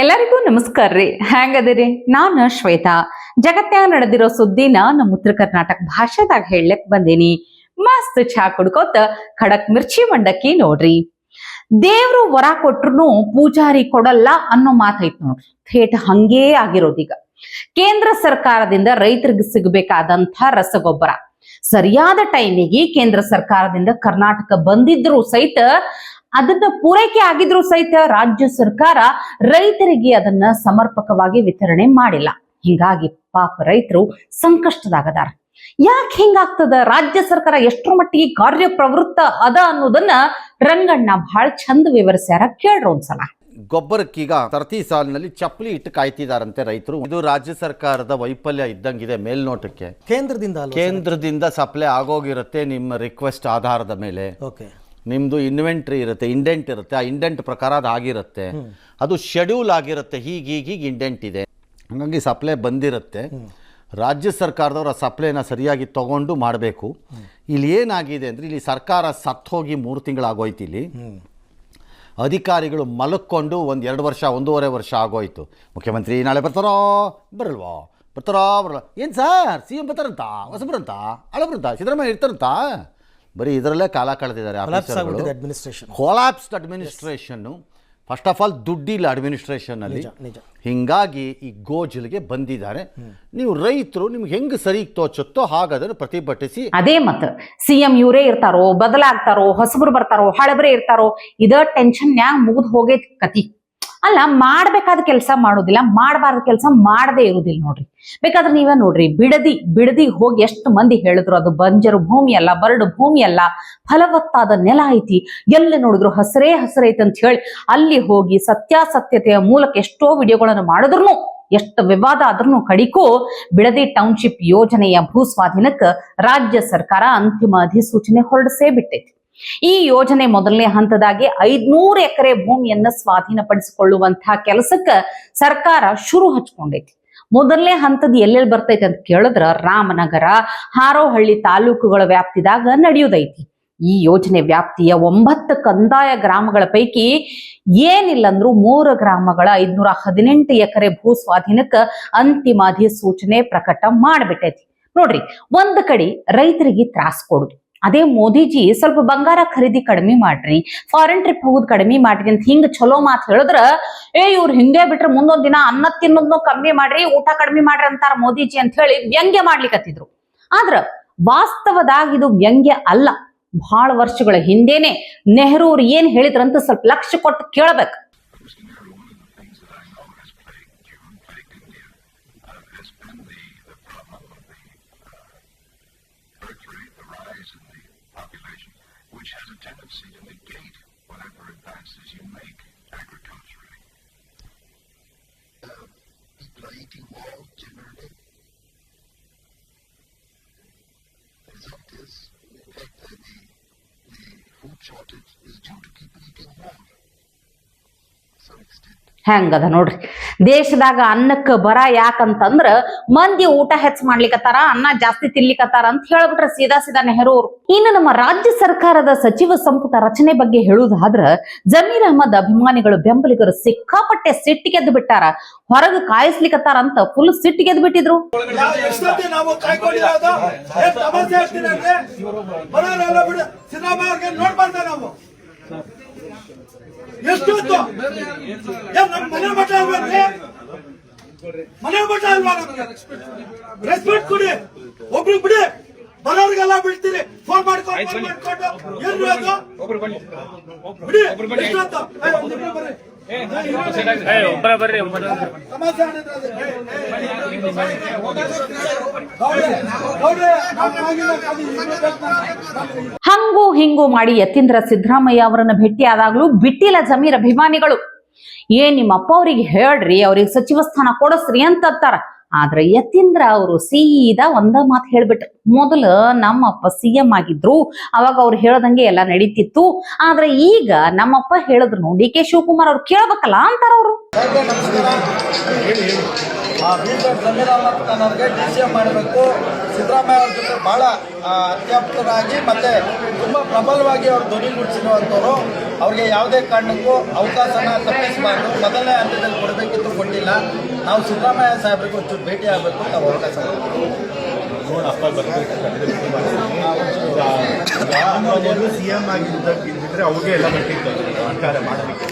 ಎಲ್ಲರಿಗೂ ನಮಸ್ಕಾರ ರೀ. ಹೆಂಗದಿರಿ? ನಾನು ಶ್ವೇತಾ. ಜಗತ್ನ್ಯಾಗ ನಡೆದಿರೋ ಸುದ್ದಿನ ನಮ್ಮ ಉತ್ತರ ಕರ್ನಾಟಕ ಭಾಷೆದಾಗ ಹೇಳಕ್ ಬಂದೀನಿ. ಮಸ್ತ್ ಚಹಾ ಕುಡ್ಕೋತ ಖಡಕ್ ಮಿರ್ಚಿ ಮಂಡಕ್ಕಿ ನೋಡ್ರಿ. ದೇವ್ರು ವರ ಕೊಟ್ರು ಪೂಜಾರಿ ಕೊಡಲ್ಲ ಅನ್ನೋ ಮಾತೈತ್ ನೋಡ್ರಿ. ಥೇಟ್ ಹಂಗೇ ಆಗಿರೋದೀಗ. ಕೇಂದ್ರ ಸರ್ಕಾರದಿಂದ ರೈತರಿಗೆ ಸಿಗಬೇಕಾದಂಥ ರಸಗೊಬ್ಬರ ಸರಿಯಾದ ಟೈಮಿಗೆ ಕೇಂದ್ರ ಸರ್ಕಾರದಿಂದ ಕರ್ನಾಟಕ ಬಂದಿದ್ರು ಸಹಿತ, ಅದನ್ನ ಪೂರೈಕೆ ಆಗಿದ್ರು ಸಹಿತ ರಾಜ್ಯ ಸರ್ಕಾರ ರೈತರಿಗೆ ಅದನ್ನ ಸಮರ್ಪಕವಾಗಿ ವಿತರಣೆ ಮಾಡಿಲ್ಲ. ಹಿಂಗಾಗಿ ಪಾಪ ರೈತರು ಸಂಕಷ್ಟದಾಗದಾರ. ಯಾಕೆ ಹಿಂಗಾಗ್ತದ? ರಾಜ್ಯ ಸರ್ಕಾರ ಎಷ್ಟರ ಮಟ್ಟಿಗೆ ಕಾರ್ಯಪ್ರವೃತ್ತ ಅದ ಅನ್ನೋದನ್ನ ರಂಗಣ್ಣ ಬಹಳ ಚಂದ ವಿವರಿಸ್ಯಾರ. ಕೇಳ್ರಿ ಒಂದ್ಸಲ. ಗೊಬ್ಬರಕ್ಕೀಗ ಸರತಿ ಸಾಲಿನಲ್ಲಿ ಚಪ್ಪಲಿ ಇಟ್ಟು ಕಾಯ್ತಿದಾರಂತೆ ರೈತರು. ಇದು ರಾಜ್ಯ ಸರ್ಕಾರದ ವೈಫಲ್ಯ ಇದ್ದಂಗಿದೆ ಮೇಲ್ನೋಟಕ್ಕೆ. ಕೇಂದ್ರದಿಂದ ಸಪ್ಲೈ ಆಗೋಗಿರುತ್ತೆ ನಿಮ್ಮ ರಿಕ್ವೆಸ್ಟ್ ಆಧಾರದ ಮೇಲೆ. ನಿಮ್ಮದು ಇನ್ವೆಂಟ್ರಿ ಇರುತ್ತೆ, ಇಂಡೆಂಟ್ ಇರುತ್ತೆ. ಆ ಇಂಡೆಂಟ್ ಪ್ರಕಾರ ಅದು ಆಗಿರುತ್ತೆ, ಅದು ಶೆಡ್ಯೂಲ್ ಆಗಿರುತ್ತೆ. ಹೀಗೆ ಇಂಡೆಂಟ್ ಇದೆ, ಹಾಗಾಗಿ ಸಪ್ಲೈ ಬಂದಿರುತ್ತೆ. ರಾಜ್ಯ ಸರ್ಕಾರದವರು ಆ ಸಪ್ಲೈನ ಸರಿಯಾಗಿ ತಗೊಂಡು ಮಾಡಬೇಕು. ಇಲ್ಲಿ ಏನಾಗಿದೆ ಅಂದರೆ, ಇಲ್ಲಿ ಸರ್ಕಾರ ಸತ್ತು ಹೋಗಿ 3 ತಿಂಗಳಾಗೋಯ್ತು. ಇಲ್ಲಿ ಅಧಿಕಾರಿಗಳು ಮಲಕ್ಕೊಂಡು 1-2 ವರ್ಷ 1.5 ವರ್ಷ ಆಗೋಯ್ತು. ಮುಖ್ಯಮಂತ್ರಿ ನಾಳೆ ಬರ್ತಾರೋ ಬರಲ್ವೋ, ಬರ್ತಾರೋ ಬರಲ್ಲ. ಏನು ಸರ್ ಸಿ ಎಂ ಬರ್ತಾರಂತ, ಹೊಸಬ್ರಂತ, ಹಳಬ್ರಂತ, ಸಿದ್ದರಾಮಯ್ಯ ಇರ್ತಾರಂತ, ಬರೀ ಇದರಲ್ಲೇ ಕಾಲ ಕಳೆದಿದ್ದಾರೆ. ಕೊಲಾಪ್ಸ್ಡ್ ಅಡ್ಮಿನಿಸ್ಟ್ರೇಷನ್ನು. ಫಸ್ಟ್ ಆಫ್ ಆಲ್ ದುಡ್ಡಿಲ್ಲ ಅಡ್ಮಿನಿಸ್ಟ್ರೇಷನ್ನಲ್ಲಿ. ಹೀಗಾಗಿ ಈ ಗೋಜಲ್ಗೆ ಬಂದಿದ್ದಾರೆ. ನೀವು ರೈತರು ನಿಮ್ಗೆ ಹೆಂಗೆ ಸರಿ ತೋಚುತ್ತೋ ಹಾಗಾದ್ರೆ ಪ್ರತಿಭಟಿಸಿ. ಅದೇ ಮತ್ ಸಿಎಂ ಇವರೇ ಇರ್ತಾರೋ, ಬದಲಾಗ್ತಾರೋ, ಹೊಸಬ್ರು ಬರ್ತಾರೋ, ಹಳಬ್ರೇ ಇರ್ತಾರೋ, ಇದ ಟೆನ್ಷನ್ ಮುಗಿದು ಹೋಗೈತಿ ಕತಿ. ಅಲ್ಲ, ಮಾಡ್ಬೇಕಾದ ಕೆಲಸ ಮಾಡೋದಿಲ್ಲ, ಮಾಡಬಾರ್ದ ಕೆಲಸ ಮಾಡದೇ ಇರುವುದಿಲ್ಲ ನೋಡ್ರಿ. ಬೇಕಾದ್ರೆ ನೀವೇ ನೋಡ್ರಿ, ಬಿಡದಿ ಹೋಗಿ ಎಷ್ಟು ಮಂದಿ ಹೇಳಿದ್ರು ಅದು ಬಂಜರು ಭೂಮಿ ಅಲ್ಲ, ಬರಡು ಭೂಮಿ ಅಲ್ಲ, ಫಲವತ್ತಾದ ನೆಲ ಐತಿ, ಎಲ್ಲಿ ನೋಡಿದ್ರು ಹಸರೇ ಹಸರೈತಿ ಅಂತ ಹೇಳಿ ಅಲ್ಲಿ ಹೋಗಿ ಸತ್ಯಾಸತ್ಯತೆಯ ಮೂಲಕ ಎಷ್ಟೋ ವಿಡಿಯೋಗಳನ್ನು ಮಾಡಿದ್ರು, ಎಷ್ಟು ವಿವಾದ ಆದ್ರೂ ಕಡಿಕೂ ಬಿಡದಿ ಟೌನ್ಶಿಪ್ ಯೋಜನೆಯ ಭೂ ಸ್ವಾಧೀನಕ್ಕೆ ರಾಜ್ಯ ಸರ್ಕಾರ ಅಂತಿಮ ಅಧಿಸೂಚನೆ ಹೊರಡಿಸೇ ಬಿಟ್ಟೈತಿ. ಈ ಯೋಜನೆ ಮೊದಲನೇ ಹಂತದಾಗಿ 500 ಎಕರೆ ಭೂಮಿಯನ್ನ ಸ್ವಾಧೀನಪಡಿಸಿಕೊಳ್ಳುವಂತಹ ಕೆಲಸಕ್ಕೆ ಸರ್ಕಾರ ಶುರು ಹಚ್ಕೊಂಡೈತಿ. ಮೊದಲನೇ ಹಂತದ ಎಲ್ಲೆಲ್ಲಿ ಬರ್ತೈತಿ ಅಂತ ಕೇಳಿದ್ರ ರಾಮನಗರ, ಹಾರೋಹಳ್ಳಿ ತಾಲೂಕುಗಳ ವ್ಯಾಪ್ತಿದಾಗ ನಡೆಯುವುದೈತಿ. ಈ ಯೋಜನೆ ವ್ಯಾಪ್ತಿಯ 9 ಕಂದಾಯ ಗ್ರಾಮಗಳ ಪೈಕಿ ಏನಿಲ್ಲಂದ್ರೂ 3 ಗ್ರಾಮಗಳ 518 ಎಕರೆ ಭೂ ಸ್ವಾಧೀನಕ್ಕೆ ಅಂತಿಮ ಅಧಿಸೂಚನೆ ಪ್ರಕಟ ಮಾಡಿಬಿಟ್ಟೈತಿ. ನೋಡ್ರಿ, ಒಂದ್ ಕಡೆ ರೈತರಿಗೆ ತ್ರಾಸ್ ಕೊಡುದು, ಅದೇ ಮೋದಿಜಿ ಸ್ವಲ್ಪ ಬಂಗಾರ ಖರೀದಿ ಕಡಿಮೆ ಮಾಡ್ರಿ, ಫಾರಿನ್ ಟ್ರಿಪ್ ಹೋಗೋದು ಕಡಿಮೆ ಮಾಡ್ರಿ ಅಂತ ಹಿಂಗ ಚಲೋ ಮಾತು ಹೇಳಿದ್ರ, ಇವ್ರು ಹಿಂಗೆ ಬಿಟ್ರೆ ಮುಂದೊಂದ್ ದಿನ ಅನ್ನ ತಿನ್ನೋದ್ನು ಕಮ್ಮಿ ಮಾಡ್ರಿ, ಊಟ ಕಡಿಮೆ ಮಾಡ್ರಿ ಅಂತಾರ ಮೋದಿಜಿ ಅಂತ ಹೇಳಿ ವ್ಯಂಗ್ಯ ಮಾಡ್ಲಿಕ್ಕತ್ತಿದ್ರು. ಆದ್ರ ವಾಸ್ತವದಾಗ ಇದು ವ್ಯಂಗ್ಯ ಅಲ್ಲ. ಬಹಳ ವರ್ಷಗಳ ಹಿಂದೇನೆ ನೆಹರು ಅವ್ರು ಏನ್ ಹೇಳಿದ್ರಂತ ಸ್ವಲ್ಪ ಲಕ್ಷ್ಯ ಕೊಟ್ಟು ಕೇಳಬೇಕು. which has a tendency to negate whatever advances you make agriculturally. People are eating more generally. The result is, in fact, the food shortage is due to people eating more to some extent. ಹೆಂಗದ ನೋಡ್ರಿ, ದೇಶದಾಗ ಅನ್ನಕ್ಕೆ ಬರ ಯಾಕಂತಂದ್ರ ಮಂದಿ ಊಟ ಹೆಚ್ಚು ಮಾಡ್ಲಿಕ್ಕತ್ತಾರ, ಅನ್ನ ಜಾಸ್ತಿ ತಿನ್ಲಿಕ್ಕತ್ತಾರ ಅಂತ ಹೇಳ್ಬಿಟ್ರ ಸೀದಾ ನೆಹರು ಅವರು. ಇನ್ನು ನಮ್ಮ ರಾಜ್ಯ ಸರ್ಕಾರದ ಸಚಿವ ಸಂಪುಟ ರಚನೆ ಬಗ್ಗೆ ಹೇಳುವುದಾದ್ರ, ಜಮೀರ್ ಅಹಮದ್ ಅಭಿಮಾನಿಗಳು ಬೆಂಬಲಿಗರು ಸಿಕ್ಕಾಪಟ್ಟೆ ಸಿಟ್ಟಿಗೆದ್ದು ಬಿಟ್ಟಾರ. ಹೊರಗೆ ಕಾಯಿಸ್ಲಿಕ್ಕತ್ತಾರ ಅಂತ ಫುಲ್ ಸಿಟ್ಟಿಗೆದ್ದು ಬಿಟ್ಟಿದ್ರು. ಎಷ್ಟು ಮನೆ ಮಠ ಅಲ್ವಾ? ರೆಸ್ಪೆಕ್ಟ್ ಕೊಡಿ, ಒಬ್ರಿಗೆ ಬಿಡಿ, ಬರೋರಿಗೆಲ್ಲ ಬಿಡ್ತೀರಿ. ಫೋನ್ ಮಾಡ್ಕೊಂಡು ಏನು ಬಿಡಿ, ಹಂಗೂ ಹಿಂಗೂ ಮಾಡಿ ಯತೀಂದ್ರ ಸಿದ್ದರಾಮಯ್ಯ ಅವರನ್ನ ಭೇಟಿ ಆದಾಗ್ಲೂ ಬಿಟ್ಟಿಲ್ಲ ಜಮೀರ್ ಅಭಿಮಾನಿಗಳು. ನಿಮ್ಮ ಅಪ್ಪ ಅವ್ರಿಗೆ ಹೇಳ್ರಿ, ಅವ್ರಿಗೆ ಸಚಿವ ಸ್ಥಾನ ಕೊಡಸ್ರಿ ಅಂತಂತಾರ. ಆದ್ರೆ ಯತೀಂದ್ರ ಅವರು ಸೀದಾ ಒಂದ ಮಾತು ಹೇಳ್ಬಿಟ್ರು, ಮೊದಲು ನಮ್ಮಪ್ಪ ಸಿಎಂ ಆಗಿದ್ರು, ಅವಾಗ ಅವ್ರು ಹೇಳದಂಗೆ ಎಲ್ಲ ನಡೀತಿತ್ತು. ಆದ್ರೆ ಈಗ ನಮ್ಮಪ್ಪ ಹೇಳಿದ್ರು, ಡಿ ಕೆ ಶಿವಕುಮಾರ್ ಅವ್ರು ಕೇಳ್ಬೇಕಲ್ಲ ಅಂತಾರ ಅವರು. ಜಮೀರ್ ಅಹಮದ್ ಖಾನ್ ಅವರಿಗೆ DCM ಮಾಡಬೇಕು. ಸಿದ್ದರಾಮಯ್ಯ ಅವ್ರ ಜೊತೆ ಬಹಳ ಅತ್ಯಾಪ್ತರಾಗಿ ಮತ್ತೆ ತುಂಬ ಪ್ರಬಲವಾಗಿ ಅವರು ಧ್ವನಿಗೂಡಿಸಿರುವಂಥವ್ರು. ಅವ್ರಿಗೆ ಯಾವುದೇ ಕಾರಣಕ್ಕೂ ಅವಕಾಶನ ತಪ್ಪಿಸಬಾರ್ದು. ಮೊದಲನೇ ಹಂತದಲ್ಲಿ ಕೊಡಬೇಕಿತ್ತು, ಕೊಟ್ಟಿಲ್ಲ. ನಾವು ಸಿದ್ದರಾಮಯ್ಯ ಸಾಹೇಬ್ರಿಗೆ ಒಂಚೂರು ಭೇಟಿ ಆಗಬೇಕು, ನಾವು ಅವಕಾಶ CM ಆಗಿದ್ದರೆ ಅವ್ರಿಗೆ ಎಲ್ಲ ಬರ್ತಿತ್ತು ಸರ್ಕಾರ ಮಾಡಲಿಕ್ಕೆ.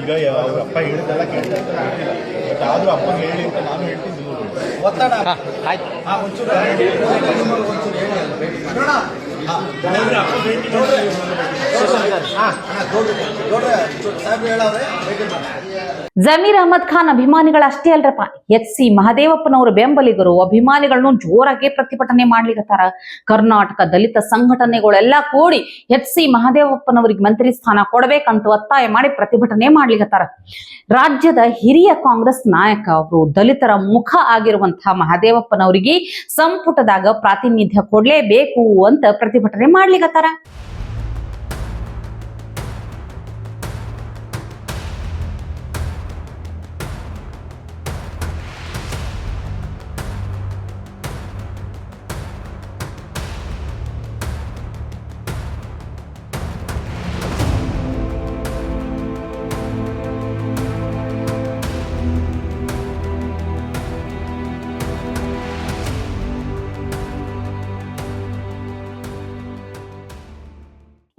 ಈಗ ಅವ್ರ ಅಪ್ಪ ಹೇಳಿದೆಲ್ಲ ಕೇಳ್ತಾ ಇರ್ತಾರೆ, ಬಟ್ ಆದರೂ ಅಪ್ಪ ಹೇಳಿ ಅಂತ ನಾನು ಹೇಳ್ತೀನಿ. ಒತ್ತಡ ಒಂಚೂರು ಹೇಳಿ ಅಲ್ಲ, ಭೇಟಿ ಸಾಹೇಬ್ರು ಹೇಳವ್ರೆ, ಭೇಟಿ ಮಾಡಿ. ಜಮೀರ್ ಅಹಮದ್ ಖಾನ್ ಅಭಿಮಾನಿಗಳಷ್ಟೇ ಅಲ್ರಪ್ಪ, HC ಮಹದೇವಪ್ಪನವರ ಬೆಂಬಲಿಗರು ಅಭಿಮಾನಿಗಳನ್ನು ಜೋರಾಗಿ ಪ್ರತಿಭಟನೆ ಮಾಡ್ಲಿಕತ್ತಾರ. ಕರ್ನಾಟಕ ದಲಿತ ಸಂಘಟನೆಗಳೆಲ್ಲ ಕೂಡಿ HC ಮಹದೇವಪ್ಪನವರಿಗೆ ಮಂತ್ರಿ ಸ್ಥಾನ ಕೊಡಬೇಕಂತ ಒತ್ತಾಯ ಮಾಡಿ ಪ್ರತಿಭಟನೆ ಮಾಡ್ಲಿಕತ್ತಾರ. ರಾಜ್ಯದ ಹಿರಿಯ ಕಾಂಗ್ರೆಸ್ ನಾಯಕ ಅವರು ದಲಿತರ ಮುಖ ಆಗಿರುವಂತಹ ಮಹದೇವಪ್ಪನವರಿಗೆ ಸಂಪುಟದಾಗ ಪ್ರಾತಿನಿಧ್ಯ ಕೊಡ್ಲೇಬೇಕು ಅಂತ ಪ್ರತಿಭಟನೆ ಮಾಡ್ಲಿಕತ್ತಾರ.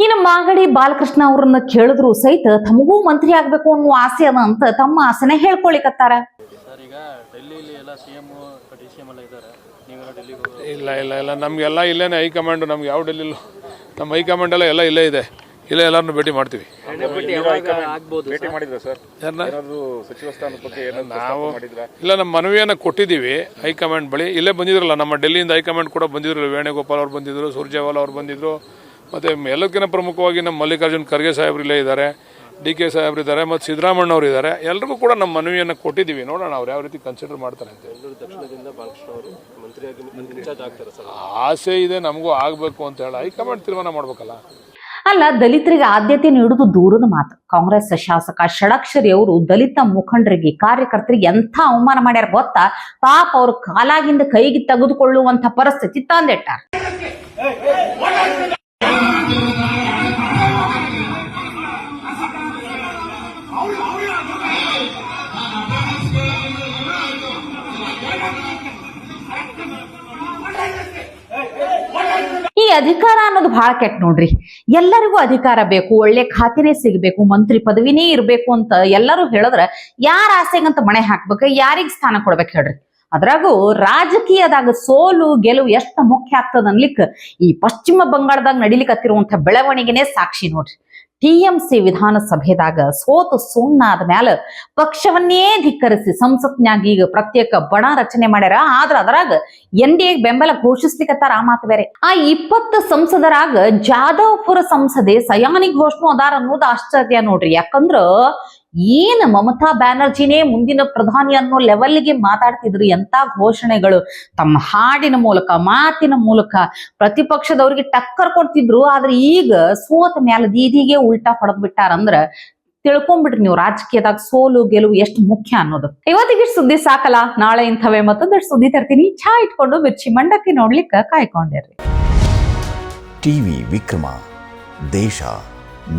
ಇನ್ನು ಮಾಗಡಿ ಬಾಲಕೃಷ್ಣ ಅವರನ್ನ ಕೇಳಿದ್ರು ಸಹಿತ ತಮಗೂ ಮಂತ್ರಿ ಆಗ್ಬೇಕು ಅನ್ನೋ ಆಸೆ ಅದ ಅಂತ ತಮ್ಮ ಆಸೆನ ಹೇಳ್ಕೊಳಿಕತ್ತಾರ. ಇಲ್ಲ ನಮಗೆಲ್ಲ ಇಲ್ಲೇನೆ ಹೈಕಮಾಂಡ್. ನಮ್ಗೆ ಯಾವ ಡೆಲ್ಲಿ ನಮ್ಮ ಹೈಕಮಾಂಡ್ ಎಲ್ಲ ಇಲ್ಲೇ ಇದೆ. ಇಲ್ಲೇ ಎಲ್ಲರನ್ನು ಭೇಟಿ ಮಾಡ್ತೀವಿ. ನಾವು ಇಲ್ಲ, ನಮ್ಮ ಮನವಿಯನ್ನು ಕೊಟ್ಟಿದ್ದೀವಿ ಹೈಕಮಾಂಡ್ ಬಳಿ. ಇಲ್ಲೇ ಬಂದಿದ್ರಲ್ಲ, ನಮ್ಮ ಡೆಲ್ಲಿಯಿಂದ ಹೈಕಮಾಂಡ್ ಕೂಡ ಬಂದಿದ್ರು. ವೇಣುಗೋಪಾಲ್ ಅವ್ರು ಬಂದಿದ್ರು, ಸುರ್ಜೇವಾಲಾ ಅವ್ರು ಬಂದಿದ್ರು. ಮತ್ತು ಎಲ್ಲಕ್ಕಿಂತ ಪ್ರಮುಖವಾಗಿ ನಮ್ಮ ಮಲ್ಲಿಕಾರ್ಜುನ್ ಖರ್ಗೆ ಸಾಹೇಬ್ರು ಇಲ್ಲೇ ಇದ್ದಾರೆ, DK ಸಾಹೇಬ್ರು ಇದ್ದಾರೆ, ಮತ್ತು ಸಿದ್ದರಾಮಣ್ಣವ್ರು ಇದ್ದಾರೆ. ಎಲ್ರಿಗೂ ಕೂಡ ನಮ್ಮ ಮನವಿಯನ್ನು ಕೊಟ್ಟಿದ್ದೀವಿ. ನೋಡೋಣ ಅವ್ರು ಯಾವ ರೀತಿ ಕನ್ಸಿಡರ್ ಮಾಡ್ತಾರೆ ಅಂತ. ಆಸೆ ಇದೆ, ನಮಗೂ ಆಗಬೇಕು ಅಂತ ಹೇಳಿ ಹೈಕಮಾಂಡ್ ತೀರ್ಮಾನ ಮಾಡ್ಬೇಕಲ್ಲ. ಅಲ್ಲ, ದಲಿತರಿಗೆ ಆದ್ಯತೆ ನೀಡುವುದು ದೂರದ ಮಾತು. ಕಾಂಗ್ರೆಸ್ ಶಾಸಕ ಷಡಕ್ಷರಿ ಅವರು ದಲಿತ ಮುಖಂಡರಿಗೆ ಕಾರ್ಯಕರ್ತರಿಗೆ ಎಂಥ ಅವಮಾನ ಮಾಡ್ಯಾರ ಗೊತ್ತಾ? ಪಾಪ ಅವ್ರ ಕಾಲಾಗಿಂದ ಕೈಗೆ ತೆಗೆದುಕೊಳ್ಳುವಂತ ಪರಿಸ್ಥಿತಿ ತಂದಿಟ್ಟಾರ. ಈ ಅಧಿಕಾರ ಅನ್ನೋದು ಬಹಳ ಕೆಟ್ಟ ನೋಡ್ರಿ. ಎಲ್ಲರಿಗೂ ಅಧಿಕಾರ ಬೇಕು, ಒಳ್ಳೆ ಖಾತೆನೇ ಸಿಗಬೇಕು, ಮಂತ್ರಿ ಪದವಿನೇ ಇರ್ಬೇಕು ಅಂತ ಎಲ್ಲರೂ ಹೇಳಿದ್ರ ಯಾರ ಆಸೆಗಂತ ಮಣೆ ಹಾಕ್ಬೇಕು, ಯಾರಿಗ್ ಸ್ಥಾನ ಕೊಡ್ಬೇಕು ಹೇಳ್ರಿ? ಅದ್ರಾಗೂ ರಾಜಕೀಯದಾಗ ಸೋಲು ಗೆಲುವು ಎಷ್ಟು ಮುಖ್ಯ ಆಗ್ತದ ಅನ್ಲಿಕ್ಕೆ ಈ ಪಶ್ಚಿಮ ಬಂಗಾಳದಾಗ ನಡಿಲಿಕತ್ತಿರುವಂತ ಬೆಳವಣಿಗೆನೇ ಸಾಕ್ಷಿ ನೋಡ್ರಿ. TMC ವಿಧಾನಸಭೆದಾಗ ಸೋತು ಸುಣ್ಣಾದ ಮ್ಯಾಲ ಪಕ್ಷವನ್ನೇ ಧಿಕ್ಕರಿಸಿ ಸಂಸತ್ನ್ಯಾಗ ಈಗ ಪ್ರತ್ಯೇಕ ಬಣ ರಚನೆ ಮಾಡ್ಯಾರ. ಆದ್ರ ಅದರಾಗ NDA ಬೆಂಬಲ ಘೋಷಿಸ್ಲಿಕ್ಕತ್ತಾರ. ಆ ಮಾತು ಬೇರೆ. ಆ 20 ಸಂಸದರಾಗ ಜಾದವ್ಪುರ ಸಂಸದೆ ಸಯಾನಿ ಘೋಷ್ನು ಅದಾರ ಅನ್ನೋದು ಆಶ್ಚರ್ಯ ನೋಡ್ರಿ. ಯಾಕಂದ್ರ ಏನ್ ಮಮತಾ ಬ್ಯಾನರ್ಜಿನೇ ಮುಂದಿನ ಪ್ರಧಾನಿ ಅನ್ನೋ ಲೆವೆಲ್ಗೆ ಮಾತಾಡ್ತಿದ್ರು. ಎಂತ ಘೋಷಣೆಗಳು ತಮ್ಮ ಹಾಡಿನ ಮೂಲಕ, ಮಾತಿನ ಮೂಲಕ ಪ್ರತಿಪಕ್ಷದವ್ರಿಗೆ ಟಕ್ಕರ್ ಕೊಡ್ತಿದ್ರು. ಆದ್ರೆ ಈಗ ಸೋತ ಮ್ಯಾಲ ದೀದಿಗೆ ಉಲ್ಟಾ ಹೊಡೆದ್ ಬಿಟ್ಟಾರಂದ್ರ ತಿಳ್ಕೊಂಡ್ಬಿಟ್ರಿ ನೀವು ರಾಜಕೀಯದಾಗ ಸೋಲು ಗೆಲುವು ಎಷ್ಟು ಮುಖ್ಯ ಅನ್ನೋದು. ಇವತ್ತಿಗೆ ಸುದ್ದಿ ಸಾಕಲ್ಲ, ನಾಳೆ ಇಂಥವೇ ಮತ್ತೊಂದಷ್ಟು ಸುದ್ದಿ ತರ್ತೀನಿ. ಚಾ ಇಟ್ಕೊಂಡು ಮಿರ್ಚಿ ಮಂಡಕ್ಕಿ ನೋಡ್ಲಿಕ್ಕೆ ಕಾಯ್ಕೊಂಡಿರ್ರಿ. ಟಿವಿ ವಿಕ್ರಮ, ದೇಶ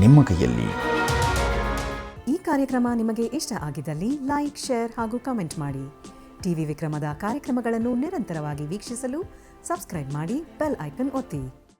ನಿಮ್ಮ ಕೈಯಲ್ಲಿ. ಈ ಕಾರ್ಯಕ್ರಮ ನಿಮಗೆ ಇಷ್ಟ ಆಗಿದ್ದಲ್ಲಿ ಲೈಕ್, ಶೇರ್ ಹಾಗೂ ಕಮೆಂಟ್ ಮಾಡಿ. ಟಿವಿ ವಿಕ್ರಮದ ಕಾರ್ಯಕ್ರಮಗಳನ್ನು ನಿರಂತರವಾಗಿ ವೀಕ್ಷಿಸಲು ಸಬ್ಸ್ಕ್ರೈಬ್ ಮಾಡಿ, ಬೆಲ್ ಐಕನ್ ಒತ್ತಿ.